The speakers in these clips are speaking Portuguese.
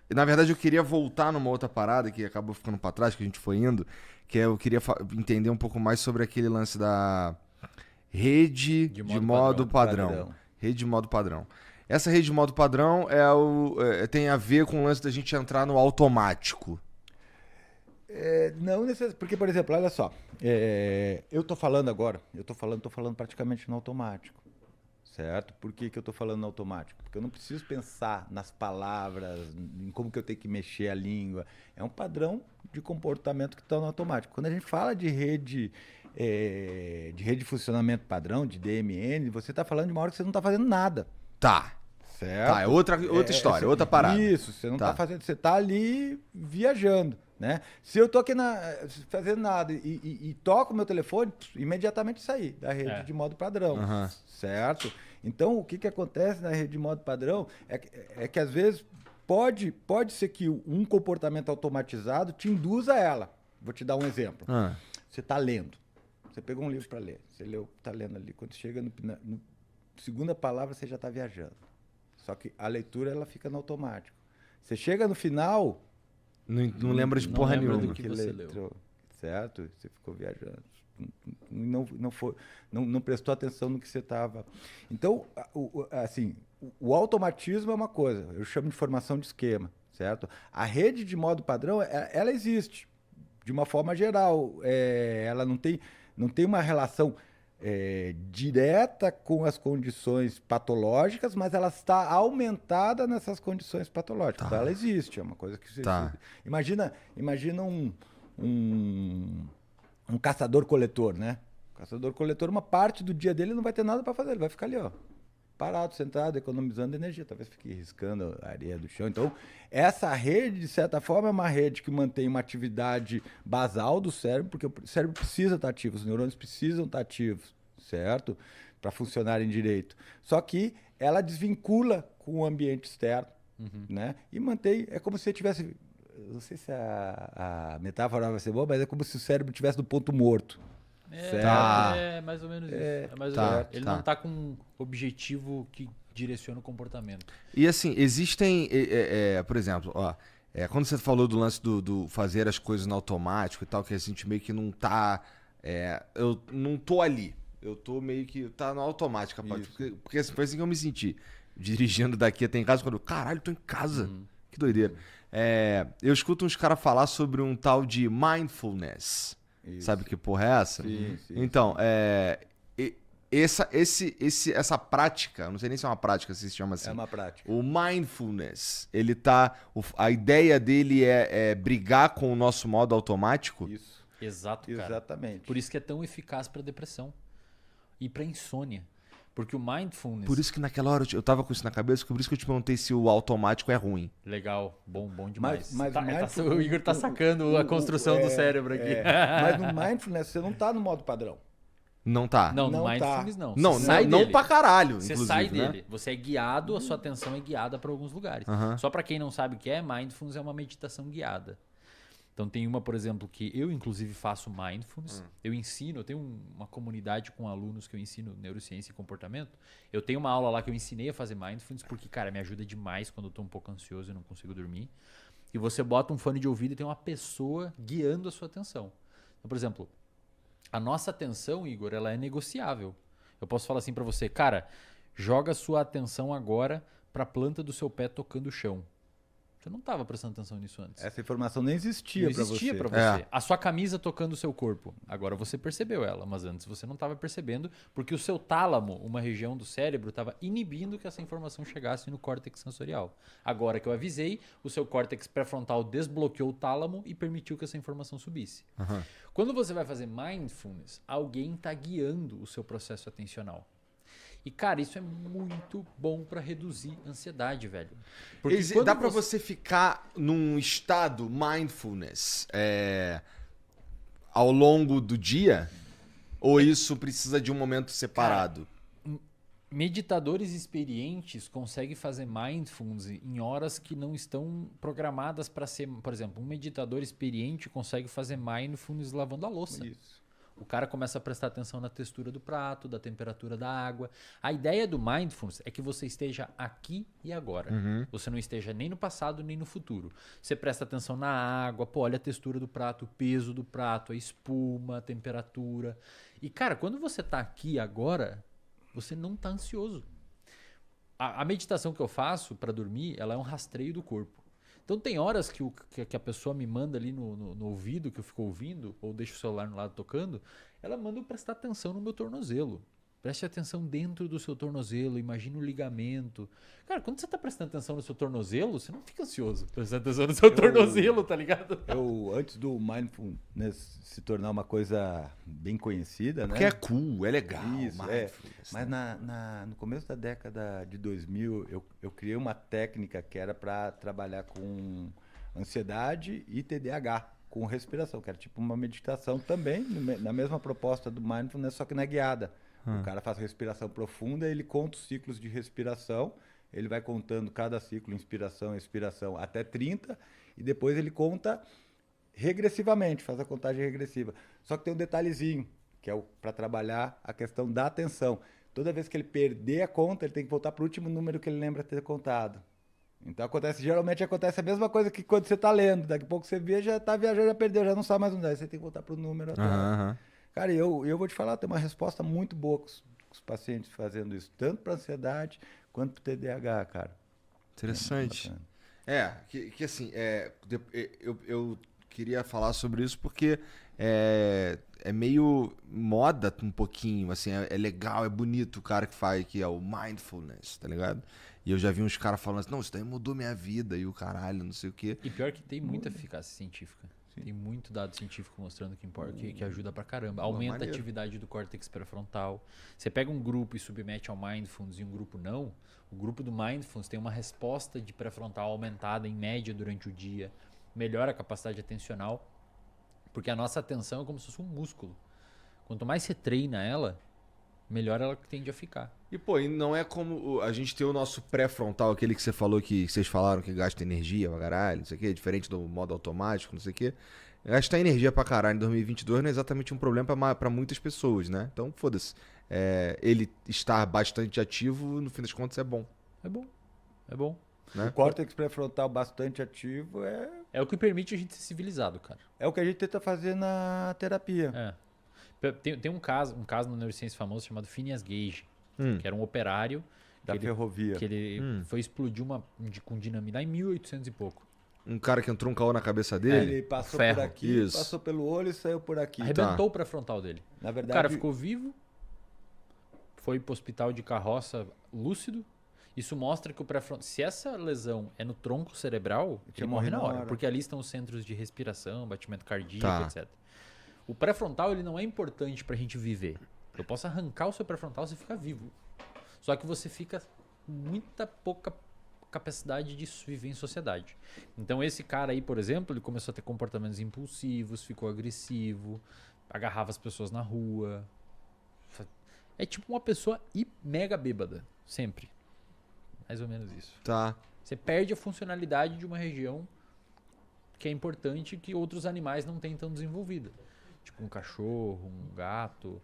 Na verdade, eu queria voltar numa outra parada que acabou ficando pra trás, que a gente foi indo, que eu queria entender um pouco mais sobre aquele lance da rede de modo padrão. Rede de modo padrão. Essa rede de modo padrão tem a ver com o lance da gente entrar no automático. Não necessariamente, porque, por exemplo, olha só, eu tô falando agora, tô falando praticamente no automático, certo? Por que que eu tô falando no automático? Porque eu não preciso pensar nas palavras, em como que eu tenho que mexer a língua. É um padrão de comportamento que está no automático. Quando a gente fala de rede de funcionamento padrão, de DMN, você está falando de uma hora que você não está fazendo nada. Tá. Certo? Tá, é outra história, outra parada. Isso, você não tá fazendo, você tá ali viajando, né? Se eu tô aqui fazendo nada e toco o meu telefone, imediatamente sair da rede de modo padrão, certo? Então, o que que acontece na rede de modo padrão é que às vezes pode ser que um comportamento automatizado te induza a ela. Vou te dar um exemplo. Você tá lendo, você pegou um livro para ler, você leu, tá lendo ali, quando chega na segunda palavra, você já tá viajando. Só que a leitura ela fica no automático. Você chega no final... Não lembra de porra nenhuma. Do que você leu. Certo? Você ficou viajando. Não prestou atenção no que você estava... Então, assim, o automatismo é uma coisa. Eu chamo de formação de esquema. Certo? A rede de modo padrão, ela existe. De uma forma geral. Ela não tem uma relação... direta com as condições patológicas, mas ela está aumentada nessas condições patológicas. Então ela existe, é uma coisa que você... Imagina um caçador-coletor, né? O caçador-coletor, uma parte do dia dele não vai ter nada para fazer, ele vai ficar ali, ó, parado, sentado, economizando energia, talvez fique riscando a areia do chão. Então, essa rede, de certa forma, é uma rede que mantém uma atividade basal do cérebro, porque o cérebro precisa estar ativo, os neurônios precisam estar ativos, certo? Para funcionarem direito. Só que ela desvincula com o ambiente externo, né? E mantém, é como se você tivesse, não sei se a metáfora vai ser boa, mas é como se o cérebro estivesse no ponto morto. É mais ou menos isso. Ele não está com um objetivo que direciona o comportamento. E assim, existem, por exemplo, quando você falou do lance do fazer as coisas no automático e tal, que a gente meio que não tá... eu não tô ali. Eu tô meio que... Tá no automático, rapaz. Porque assim, foi assim que eu me senti. Dirigindo daqui até em casa, quando eu... Caralho, tô em casa. Que doideira. Eu escuto uns caras falar sobre um tal de mindfulness. Isso. Sabe que porra é essa? Sim. Então, essa prática, não sei nem se é uma prática, se chama assim. É uma prática. O mindfulness, ele tá... A ideia dele é brigar com o nosso modo automático? Isso. Exato, cara. Exatamente. Por isso que é tão eficaz para depressão e para insônia. Porque o mindfulness... Por isso que naquela hora eu tava com isso na cabeça, por isso que eu te perguntei se o automático é ruim. Legal, bom demais. Mas o Igor tá sacando a construção do cérebro aqui. Mas no mindfulness você não tá no modo padrão. Não tá. Não, no mindfulness não. Não pra caralho, você inclusive, sai né? dele. Você é guiado, a sua atenção é guiada para alguns lugares. Só para quem não sabe o que é, mindfulness é uma meditação guiada. Então tem uma, por exemplo, que eu inclusive faço mindfulness. Eu tenho uma comunidade com alunos que eu ensino neurociência e comportamento. Eu tenho uma aula lá que eu ensinei a fazer mindfulness porque, cara, me ajuda demais quando eu tô um pouco ansioso e não consigo dormir. E você bota um fone de ouvido e tem uma pessoa guiando a sua atenção. Então, por exemplo, a nossa atenção, Igor, ela é negociável. Eu posso falar assim pra você, cara, joga a sua atenção agora pra planta do seu pé tocando o chão. Você não estava prestando atenção nisso antes. Essa informação nem existia para você. Não existia para você. A sua camisa tocando o seu corpo. Agora você percebeu ela, mas antes você não estava percebendo porque o seu tálamo, uma região do cérebro, estava inibindo que essa informação chegasse no córtex sensorial. Agora que eu avisei, o seu córtex pré-frontal desbloqueou o tálamo e permitiu que essa informação subisse. Quando você vai fazer mindfulness, alguém está guiando o seu processo atencional. E, cara, isso é muito bom pra reduzir ansiedade, velho. Porque dá pra você ficar num estado mindfulness ao longo do dia? Ou isso precisa de um momento separado? Cara, meditadores experientes conseguem fazer mindfulness em horas que não estão programadas para ser... Por exemplo, um meditador experiente consegue fazer mindfulness lavando a louça. Isso. O cara começa a prestar atenção na textura do prato, da temperatura da água. A ideia do Mindfulness é que você esteja aqui e agora. Você não esteja nem no passado, nem no futuro. Você presta atenção na água, pô, olha a textura do prato, o peso do prato, a espuma, a temperatura. E, cara, quando você tá aqui e agora, você não tá ansioso. A meditação que eu faço para dormir, ela é um rastreio do corpo. Então tem horas que a pessoa me manda ali no ouvido, que eu fico ouvindo, ou deixo o celular no lado tocando, ela manda eu prestar atenção no meu tornozelo. Preste atenção dentro do seu tornozelo, imagine o ligamento. Cara, quando você tá prestando atenção no seu tornozelo, você não fica ansioso prestando atenção no seu tornozelo, tá ligado? Antes do Mindfulness se tornar uma coisa bem conhecida, né? Porque é cool, é legal. Isso, Mas no começo da década de 2000, eu criei uma técnica que era para trabalhar com ansiedade e TDAH, com respiração, que era tipo uma meditação também, na mesma proposta do Mindfulness, só que não é guiada. O cara faz respiração profunda, ele conta os ciclos de respiração, ele vai contando cada ciclo, inspiração, expiração, até 30, e depois ele conta regressivamente, faz a contagem regressiva. Só que tem um detalhezinho, que é para trabalhar a questão da atenção. Toda vez que ele perder a conta, ele tem que voltar para o último número que ele lembra ter contado. Então geralmente acontece a mesma coisa que quando você está lendo. Daqui a pouco você vê, já está viajando, já perdeu, já não sabe mais onde é. Você tem que voltar para o número atrás. Cara, eu vou te falar, tem uma resposta muito boa com os pacientes fazendo isso, tanto para ansiedade quanto para TDAH, cara. Interessante. Que assim, eu queria falar sobre isso porque é meio moda um pouquinho, assim, é legal, é bonito o cara que faz, que é o Mindfulness, tá ligado? E eu já vi uns caras falando assim, não, isso daí mudou minha vida e o caralho, não sei o quê. E pior que tem muita eficácia científica. Tem muito dado científico mostrando que ajuda pra caramba. Aumenta a atividade do córtex pré-frontal. Você pega um grupo e submete ao Mindfulness e um grupo não, o grupo do Mindfulness tem uma resposta de pré-frontal aumentada em média durante o dia, melhora a capacidade atencional, porque a nossa atenção é como se fosse um músculo. Quanto mais você treina ela, melhor ela tende a ficar. E, pô, e não é como a gente tem o nosso pré-frontal, aquele que você falou que vocês falaram que gasta energia pra caralho, não sei o quê, diferente do modo automático, não sei o quê. Gastar energia pra caralho em 2022 não é exatamente um problema pra muitas pessoas, né? Então, foda-se. Ele estar bastante ativo, no fim das contas, é bom. É bom. É bom. Né? O córtex pré-frontal bastante ativo é o que permite a gente ser civilizado, cara. É o que a gente tenta fazer na terapia. Tem um caso na neurociência famoso chamado Phineas Gage, que era um operário da ferrovia. Que ele foi explodir com dinamite lá em 1800 e pouco. Um cara que entrou um caô na cabeça dele? Ele passou por aqui, passou pelo olho e saiu por aqui. Arrebentou o pré-frontal dele. Na verdade, o cara ficou vivo, foi pro hospital de carroça lúcido. Isso mostra que se essa lesão é no tronco cerebral, ele morre na hora. Porque ali estão os centros de respiração, batimento cardíaco, etc. O pré-frontal ele não é importante pra gente viver. Eu posso arrancar o seu pré-frontal e você fica vivo. Só que você fica com muita pouca capacidade de viver em sociedade. Então esse cara aí, por exemplo, ele começou a ter comportamentos impulsivos, ficou agressivo, agarrava as pessoas na rua. É tipo uma pessoa mega bêbada, sempre. Mais ou menos isso. Tá. Você perde a funcionalidade de uma região que é importante que outros animais não têm tão desenvolvida. Tipo um cachorro, um gato.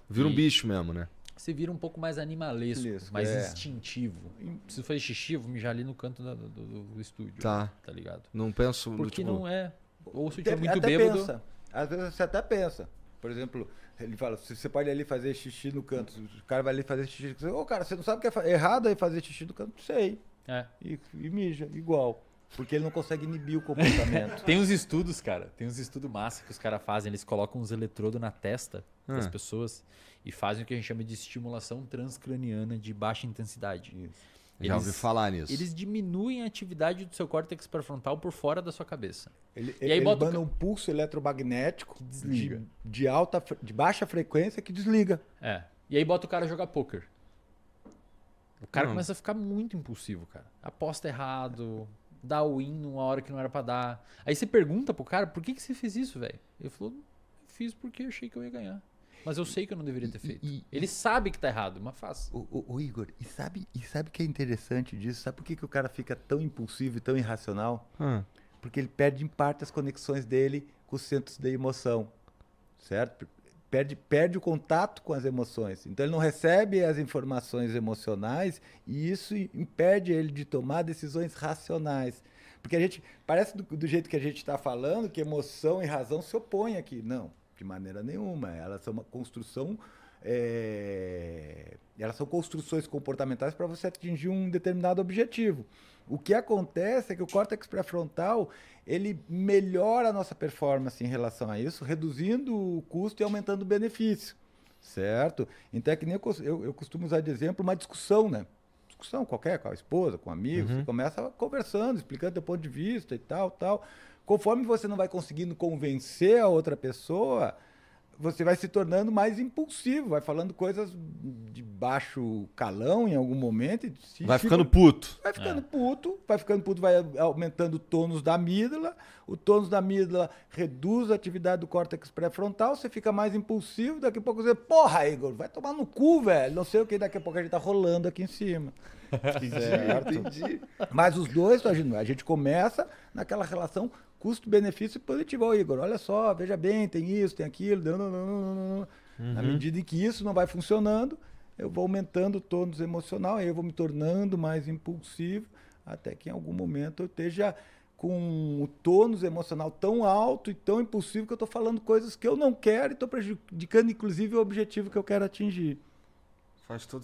Vira um bicho mesmo, né? Você vira um pouco mais animalesco, mais instintivo. Preciso fazer xixi, vou mijar ali no canto do estúdio. Tá. Tá ligado? Não penso... Porque tipo... não é... Ou se eu tiver muito bêbado... Pensa. Às vezes você até pensa. Por exemplo, ele fala, você pode ali fazer xixi no canto. O cara vai ali fazer xixi. Cara, você não sabe o que é errado aí fazer xixi no canto? Sei. E mija, igual. Porque ele não consegue inibir o comportamento. Tem uns estudos, cara. Tem uns estudos massa que os caras fazem. Eles colocam uns eletrodos na testa das pessoas e fazem o que a gente chama de estimulação transcraniana de baixa intensidade. Já ouvi falar nisso. Eles diminuem a atividade do seu córtex pré-frontal por fora da sua cabeça. Ele manda um pulso eletromagnético que desliga. De baixa frequência que desliga. E aí bota o cara a jogar poker. O cara começa a ficar muito impulsivo, cara. Aposta errado, dá win numa hora que não era pra dar. Aí você pergunta pro cara, por que você fez isso, velho? Ele falou, eu fiz porque eu achei que eu ia ganhar. Mas eu sei que eu não deveria ter feito. Ele sabe que tá errado, mas faz. Ô Igor, e sabe o que é interessante disso? Sabe por que o cara fica tão impulsivo e tão irracional? Porque ele perde em parte as conexões dele com os centros da emoção, certo? perde o contato com as emoções. Então ele não recebe as informações emocionais e isso impede ele de tomar decisões racionais. Porque a gente, parece do jeito que a gente está falando, que emoção e razão se opõem aqui. Não, de maneira nenhuma. Elas são uma construção... elas são construções comportamentais para você atingir um determinado objetivo. O que acontece é que o córtex pré-frontal ele melhora a nossa performance em relação a isso, reduzindo o custo e aumentando o benefício, certo? Então é que nem eu costumo usar de exemplo uma discussão, né? Discussão qualquer, com a esposa, com amigos, você começa conversando, explicando teu ponto de vista e tal. Conforme você não vai conseguindo convencer a outra pessoa, você vai se tornando mais impulsivo, vai falando coisas de baixo calão em algum momento. Vai ficando puto. Vai ficando puto, vai aumentando o tônus da amígdala. O tônus da amígdala reduz a atividade do córtex pré-frontal, você fica mais impulsivo, daqui a pouco você, porra, Igor, vai tomar no cu, velho. Não sei o que, daqui a pouco a gente tá rolando aqui em cima. Entendi. Mas os dois estão agindo. A gente começa naquela relação custo-benefício positivo. Ó, Igor, olha só, veja bem, tem isso, tem aquilo. Na medida em que isso não vai funcionando, eu vou aumentando o tônus emocional, aí eu vou me tornando mais impulsivo, até que em algum momento eu esteja com o tônus emocional tão alto e tão impulsivo que eu estou falando coisas que eu não quero e estou prejudicando, inclusive, o objetivo que eu quero atingir. Faz todo